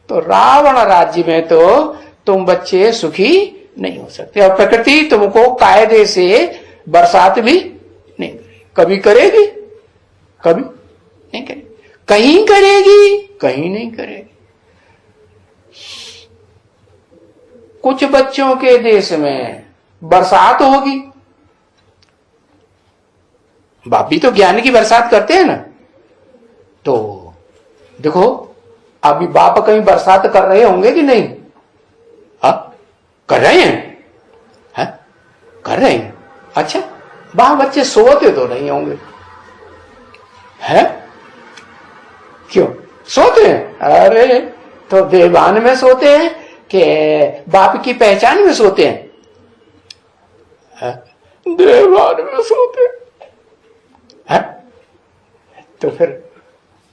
तो रावण राज्य में तो तुम बच्चे सुखी नहीं हो सकते। और प्रकृति तुमको कायदे से बरसात भी नहीं करेगी। कभी करेगी, कभी नहीं करेगी। कहीं करेगी, कहीं नहीं करेगी। कुछ बच्चों के देश में बरसात होगी, बाप भी तो ज्ञान की बरसात करते हैं ना। तो देखो अभी बाप कहीं बरसात कर रहे होंगे कि नहीं? कर रहे हैं, है? कर रहे हैं। अच्छा, वहां बच्चे सोते तो नहीं होंगे, है? क्यों सोते हैं? अरे तो देवान में सोते हैं कि बाप की पहचान में सोते हैं? देवान में सोते हैं। तो फिर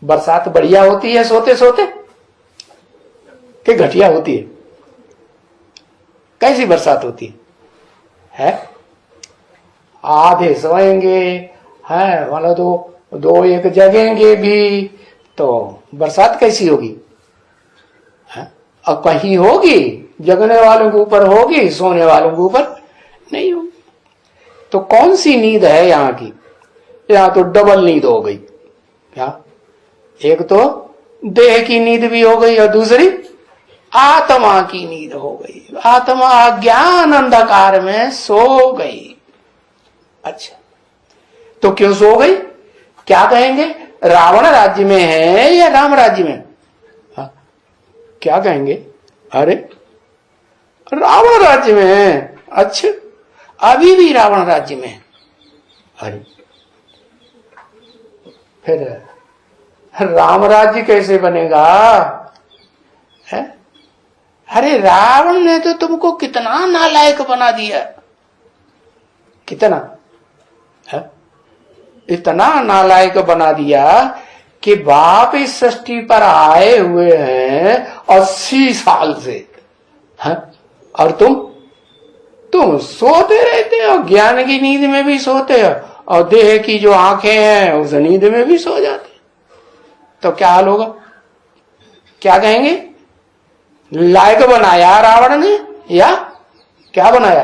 बरसात बढ़िया होती है सोते सोते कि घटिया होती है? कैसी बरसात होती है? आधे सोएंगे, है वाला दो एक जगेंगे भी, तो बरसात कैसी होगी? है? और कहीं होगी, जगने वालों के ऊपर होगी, सोने वालों के ऊपर नहीं होगी। तो कौन सी नींद है यहाँ की? यहाँ तो डबल नींद हो गई। क्या? एक तो देह की नींद भी हो गई और दूसरी आत्मा की नींद हो गई। आत्मा अज्ञान अंधकार में सो गई। अच्छा, तो क्यों सो गई? क्या कहेंगे? रावण राज्य में है या राम राज्य में? क्या कहेंगे? अरे रावण राज्य में है। अच्छा, अभी भी रावण राज्य में है। अरे फिर राम राज्य कैसे बनेगा? है? अरे रावण ने तो तुमको कितना नालायक बना दिया। कितना है? इतना नालायक बना दिया कि बाप इस सृष्टि पर आए हुए हैं 80 साल से, है? और तुम सोते रहते हो, ज्ञान की नींद में भी सोते हो, और देह की जो आंखें हैं उस नींद में भी सो जाते। तो क्या हाल होगा? क्या कहेंगे? लायक बनाया रावण ने या क्या बनाया?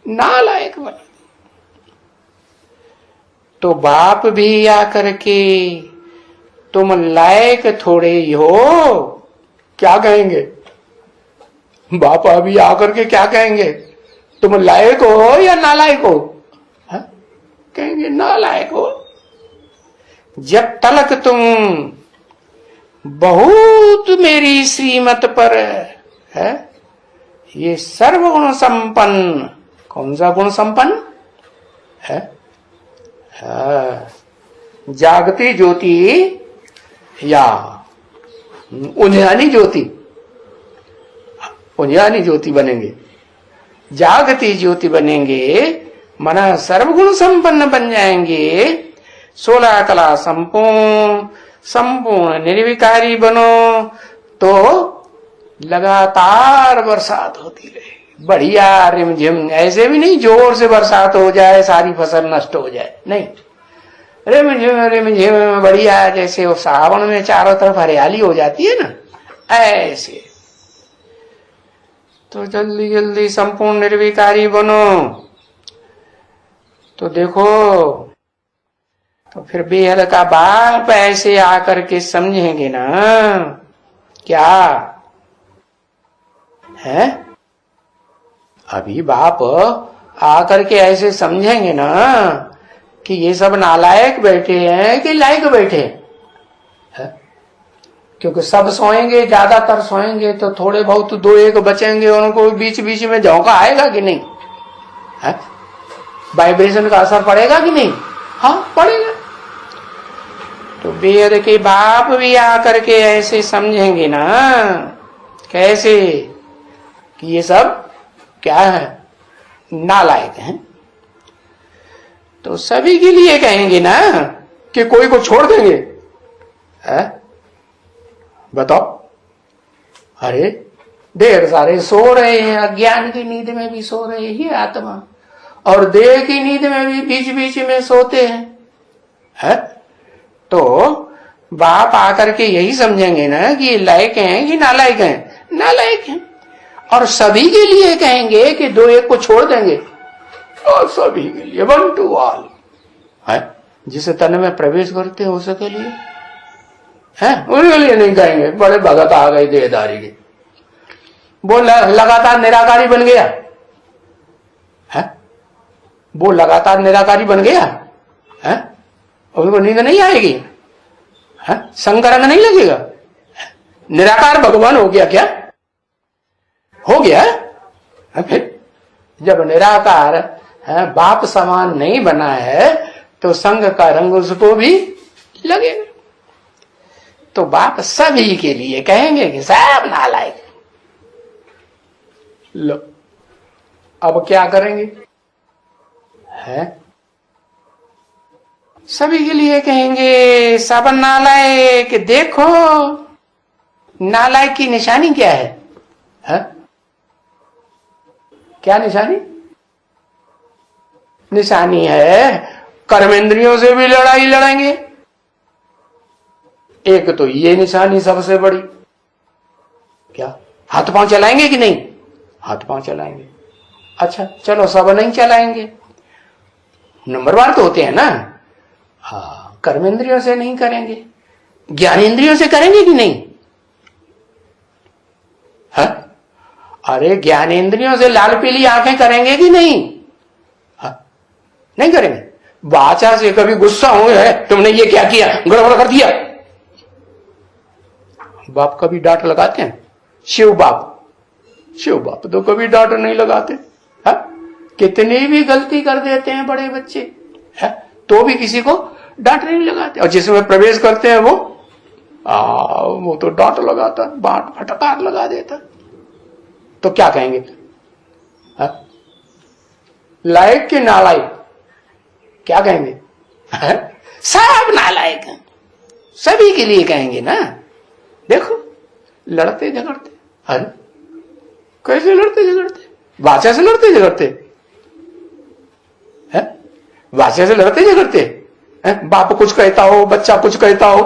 नालायक बना। तो बाप भी आकर के तुम लायक थोड़े ही हो, क्या कहेंगे? बाप अभी आकर के क्या कहेंगे? तुम लायक हो या नालायक हो? कहेंगे नालायक हो। जब तलक तुम बहुत मेरी श्रीमत पर है, ये सर्वगुण संपन्न, कौन सा गुण संपन्न है? जागती ज्योति या उन्यानी ज्योति? उन्यानी ज्योति बनेंगे, जागती ज्योति बनेंगे, मना सर्वगुण संपन्न बन जाएंगे। 16 कला संपूर्ण निर्विकारी बनो, तो लगातार बरसात होती रहे, बढ़िया रिमझिम। ऐसे भी नहीं जोर से बरसात हो जाए सारी फसल नष्ट हो जाए, नहीं, रिमझिम रिमझिम बढ़िया, जैसे वो सावन में चारों तरफ हरियाली हो जाती है ना, ऐसे। तो जल्दी जल्दी संपूर्ण निर्विकारी बनो। तो देखो, तो फिर बेहद का बाप ऐसे आकर के समझेंगे ना, क्या है? अभी बाप आकर के ऐसे समझेंगे ना कि ये सब नालायक बैठे हैं कि लायक बैठे हैं? क्योंकि सब सोएंगे, ज्यादातर सोएंगे, तो थोड़े बहुत दो एक बचेंगे, उनको बीच बीच में झोंका आएगा कि नहीं? है? वाइब्रेशन का असर पड़ेगा कि नहीं? हाँ, पड़ेगा। तो वेद के बाप भी आकर के ऐसे समझेंगे ना, कैसे कि ये सब क्या है? नालायक हैं। तो सभी के लिए कहेंगे ना कि कोई को छोड़ देंगे? है? बताओ। अरे ढेर सारे सो रहे हैं, अज्ञान की नींद में भी सो रहे हैं आत्मा, और देह की नींद में भी बीच बीच में सोते हैं। है? तो बाप आकर के यही समझेंगे ना कि ये लायक हैं कि नालायक हैं, नालायक हैं, और सभी के लिए कहेंगे कि दो एक को छोड़ देंगे, और सभी के लिए वन टू ऑल है। जिस तन में प्रवेश करते हैं उसके लिए है, उनके लिए नहीं कहेंगे बड़े भगत आ गए देहधारी के, वो लगातार निराकारी बन गया है, वो लगातार निराकारी बन गया है, उनको नींद नहीं आएगी है, संकरंग नहीं लगेगा, निराकार भगवान हो गया क्या? हो गया है? फिर जब निराकार है, बाप समान नहीं बना है तो संग का रंग उसको भी लगेगा। तो बाप सभी के लिए कहेंगे कि सब नालायक। लो अब क्या करेंगे है? सभी के लिए कहेंगे सब नालायक। देखो नालायक की निशानी क्या है? क्या निशानी? निशानी है कर्मेंद्रियों से भी लड़ाई लड़ेंगे। एक तो ये निशानी सबसे बड़ी, क्या हाथ पांव चलाएंगे कि नहीं? हाथ पांव चलाएंगे। अच्छा चलो सब नहीं चलाएंगे, नंबरवार तो होते हैं ना। हाँ कर्मेंद्रियों से नहीं करेंगे, ज्ञानेंद्रियों से करेंगे कि नहीं? है? अरे ज्ञानेंद्रियों से लाल पीली आंखें करेंगे कि नहीं? है? नहीं करेंगे। वाचा से कभी गुस्सा होंगे, तुमने ये क्या किया, गड़बड़ कर दिया। बाप कभी डांट लगाते हैं? शिव बाप तो कभी डांट नहीं लगाते है? कितनी भी गलती कर देते हैं बड़े बच्चे है, तो भी किसी को डांट नहीं लगाते, और जिसमें प्रवेश करते हैं वो तो डांट लगाता, बाट फटकार लगा देता। तो क्या कहेंगे है? लायक के नालायक? क्या कहेंगे है? सब नालायक हैं, सभी के लिए कहेंगे ना। देखो लड़ते झगड़ते, अरे कैसे लड़ते झगड़ते? वाचा से लड़ते झगड़ते है, वाचा से लड़ते झगड़ते है। बाप कुछ कहता हो, बच्चा कुछ कहता हो,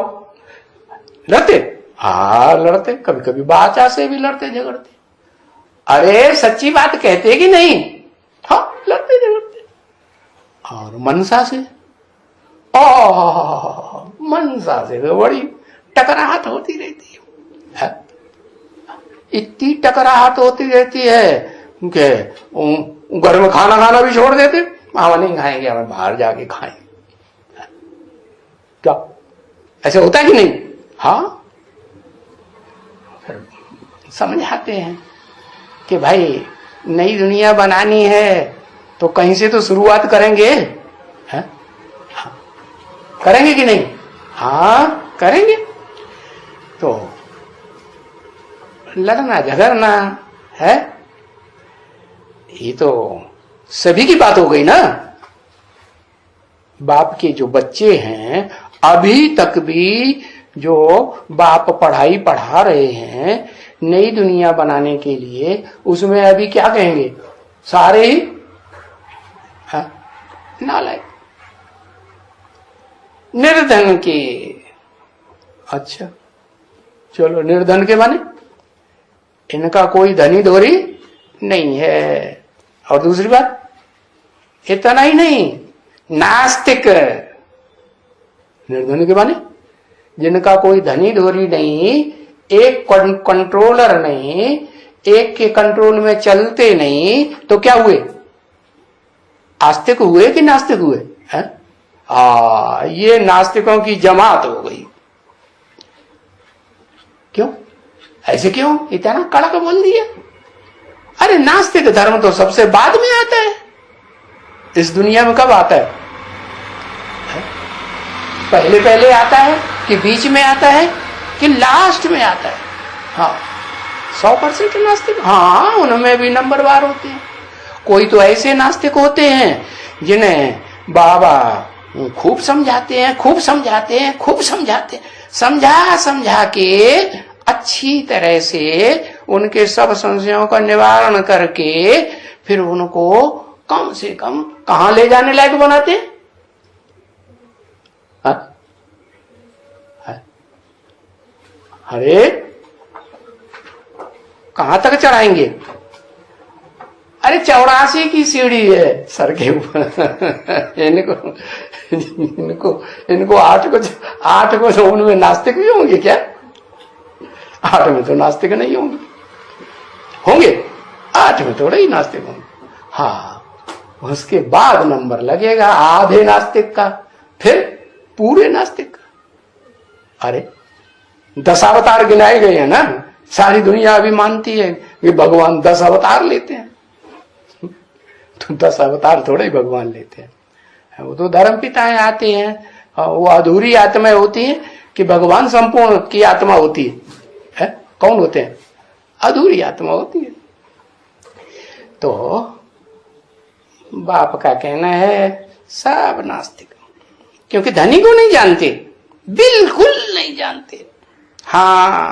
लड़ते। हाँ लड़ते, कभी कभी वाचा से भी लड़ते झगड़ते। अरे सच्ची बात कहते कि नहीं? हाँ लड़ते झगड़ते। और मनसा से, मनसा से तो बड़ी टकराहट होती रहती है। इतनी टकराहट होती रहती है कि घर में खाना भी छोड़ देते, हम नहीं खाएंगे, हमें बाहर जाके खाएंगे। क्या ऐसे होता है कि नहीं? हाँ समझाते हैं कि भाई नई दुनिया बनानी है तो कहीं से तो शुरुआत करेंगे है? हाँ। करेंगे कि नहीं? हाँ करेंगे। तो लड़ना झगड़ना है, ये तो सभी की बात हो गई ना। बाप के जो बच्चे हैं अभी तक भी जो बाप पढ़ाई पढ़ा रहे हैं नई दुनिया बनाने के लिए, उसमें अभी क्या कहेंगे? सारे ही नालायक, निर्धन के। अच्छा चलो निर्धन के माने इनका कोई धनी धोरी नहीं है। और दूसरी बात इतना ही नहीं, नास्तिक। निर्धन के माने जिनका कोई धनी धोरी नहीं, एक कंट्रोलर नहीं, एक के कंट्रोल में चलते नहीं, तो क्या हुए? आस्तिक हुए कि नास्तिक हुए? ये नास्तिकों की जमात हो गई। क्यों ऐसे, क्यों इतना कड़क बोल दिया? अरे नास्तिक धर्म तो सबसे बाद में आता है, इस दुनिया में कब आता है? पहले पहले आता है कि बीच में आता है कि लास्ट में आता है? हाँ 100% नास्तिक, हाँ उनमें भी नंबरवार होते हैं। कोई तो ऐसे नास्तिक होते हैं जिन्हें बाबा खूब समझाते हैं, खूब समझाते हैं, खूब समझाते हैं, समझा समझा के अच्छी तरह से उनके सब संशयों का निवारण करके फिर उनको कम से कम कहां ले जाने लायक बनाते हैं? अरे कहां तक चढ़ाएंगे? अरे 84 की सीढ़ी है सर के ऊपर। इनको 8 को तो उनमें नास्तिक भी होंगे क्या? 8 में तो नास्तिक नहीं होंगे 8 में थोड़े ही नास्तिक होंगे। हाँ, उसके बाद नंबर लगेगा आधे नास्तिक का, फिर पूरे नास्तिक का। अरे 10 अवतार गिनाए गए हैं ना, सारी दुनिया अभी मानती है कि भगवान 10 अवतार लेते हैं। तो 10 अवतार थोड़े ही भगवान लेते हैं, वो तो धर्म पिताएं आते हैं, वो अधूरी आत्माएं होती हैं कि भगवान संपूर्ण की आत्मा होती है? कौन होते हैं? अधूरी आत्मा होती है। तो बाप का कहना है सब नास्तिक, क्योंकि धनी को नहीं जानते, बिल्कुल नहीं जानते। हाँ,